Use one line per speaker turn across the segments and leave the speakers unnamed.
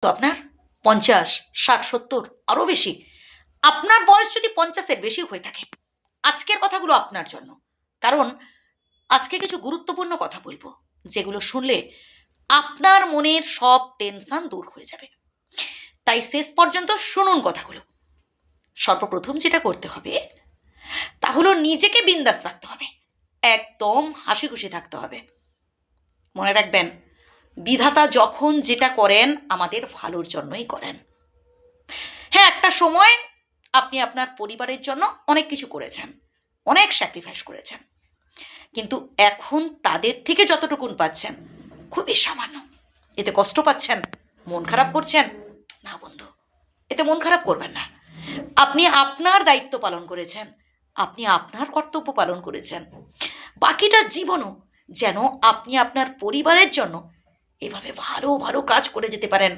তো আপনার 50, 60, 70 আরও বেশি, আপনার বয়স যদি 50-এর বেশি হয়ে থাকে, আজকের কথাগুলো আপনার জন্য। কারণ আজকে কিছু গুরুত্বপূর্ণ কথা বলবো, যেগুলো শুনলে আপনার মনের সব টেনশন দূর হয়ে যাবে। তাই শেষ পর্যন্ত শুনুন কথাগুলো। সর্বপ্রথম যেটা করতে হবে তা হলো নিজেকে বিন্দাস রাখতে হবে, একদম হাসি খুশি থাকতে হবে। মনে রাখবেন, বিধাতা যখন যেটা করেন আমাদের ভালোর জন্যই করেন। হ্যাঁ, একটা সময় আপনি আপনার পরিবারের জন্য অনেক কিছু করেছেন, অনেক স্যাক্রিফাইস করেছেন, কিন্তু এখন তাদের থেকে যতটুকুন পাচ্ছেন খুবই সামান্য। এতে কষ্ট পাচ্ছেন, মন খারাপ করছেন? না বন্ধু, এতে মন খারাপ করবেন না। আপনি আপনার দায়িত্ব পালন করেছেন, আপনি আপনার কর্তব্য পালন করেছেন। বাকিটা জীবনও যেন আপনি আপনার পরিবারের জন্য এভাবে ভালো ভালো কাজ করে যেতে পারেন।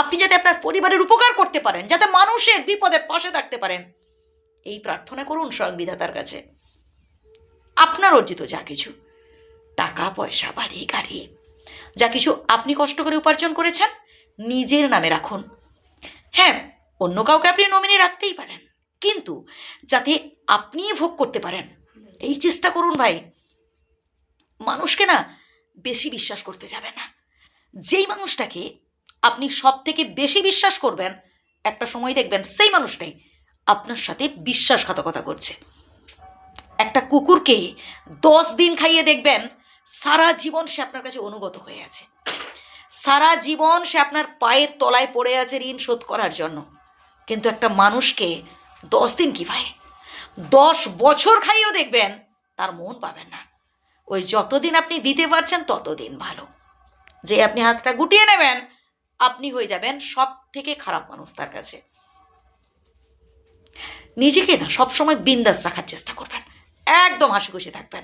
আপনি যাতে আপনার পরিবারের উপকার করতে পারেন, যাতে মানুষের বিপদে পাশে থাকতে পারেন, এই প্রার্থনা করুন স্বয়ং বিধাতার কাছে। আপনার অর্জিত যা কিছু টাকা পয়সা, বাড়ি গাড়ি, যা কিছু আপনি কষ্ট করে উপার্জন করেছেন, নিজের নামে রাখুন। হ্যাঁ, অন্য কাউকে আপনি নমিনি রাখতেই পারেন, কিন্তু যাতে আপনিই ভোগ করতে পারেন এই চেষ্টা করুন ভাই। মানুষকে না বেশি বিশ্বাস করতে যাবেন না। যেই মানুষটাকে আপনি সব থেকে বেশি বিশ্বাস করবেন, একটা সময় দেখবেন সেই মানুষটাই আপনার সাথে বিশ্বাসঘাতকতা করছে। একটা কুকুরকে 10 দিন খাইয়ে দেখবেন সারা জীবন সে আপনার কাছে অনুগত হয়ে আছে, সারা জীবন সে আপনার পায়ের তলায় পড়ে আছে ঋণ শোধ করার জন্য। কিন্তু একটা মানুষকে 10 দিন কি ভাই, 10 বছর খাইয়েও দেখবেন তার মন পাবেন না। ওই যতদিন আপনি দিতে পারছেন ততদিন ভালো। যে আপনি হাতটা গুটিয়ে নেবেন, আপনি হয়ে যাবেন সব থেকে খারাপ মানুষ তার কাছে। নিজেকে না সবসময় বিন্দাস রাখার চেষ্টা করবেন, একদম হাসি খুশি থাকবেন।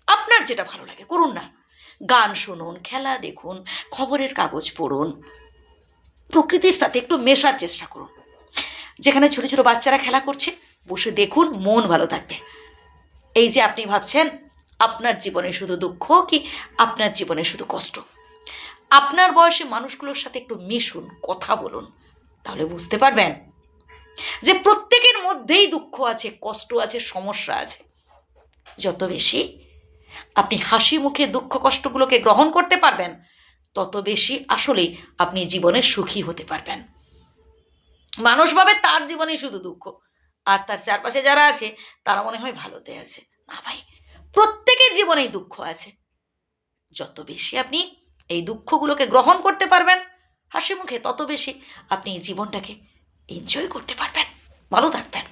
আপনার যেটা ভালো লাগে করুন না। গান শুনুন, খেলা দেখুন, খবরের কাগজ পড়ুন, প্রকৃতির সাথে একটু মেশার চেষ্টা করুন। যেখানে ছোটো ছোটো বাচ্চারা খেলা করছে বসে দেখুন, মন ভালো থাকবে। এই যে আপনি ভাবছেন আপনার জীবনে শুধু দুঃখ, কি আপনার জীবনে শুধু কষ্ট, আপনার বয়সী মানুষগুলোর সাথে একটু মিশুন, কথা বলুন, তাহলে বুঝতে পারবেন যে প্রত্যেকের মধ্যেই দুঃখ আছে, কষ্ট আছে, সমস্যা আছে। যত বেশি আপনি হাসি মুখে দুঃখ কষ্টগুলোকে গ্রহণ করতে পারবেন, তত বেশি আসলেই আপনি জীবনে সুখী হতে পারবেন। মানুষ ভাবে তার জীবনেই শুধু দুঃখ, আর তার চারপাশে যারা আছে তারা মনে হয় ভালোতে আছে। না ভাই, প্রত্যেকের জীবনেই দুঃখ আছে। যত বেশি আপনি এই দুঃখগুলোকে গ্রহণ করতে পারবেন হাসি মুখে, তত বেশি আপনি এই জীবনটাকে এনজয় করতে পারবেন, ভালো থাকবেন।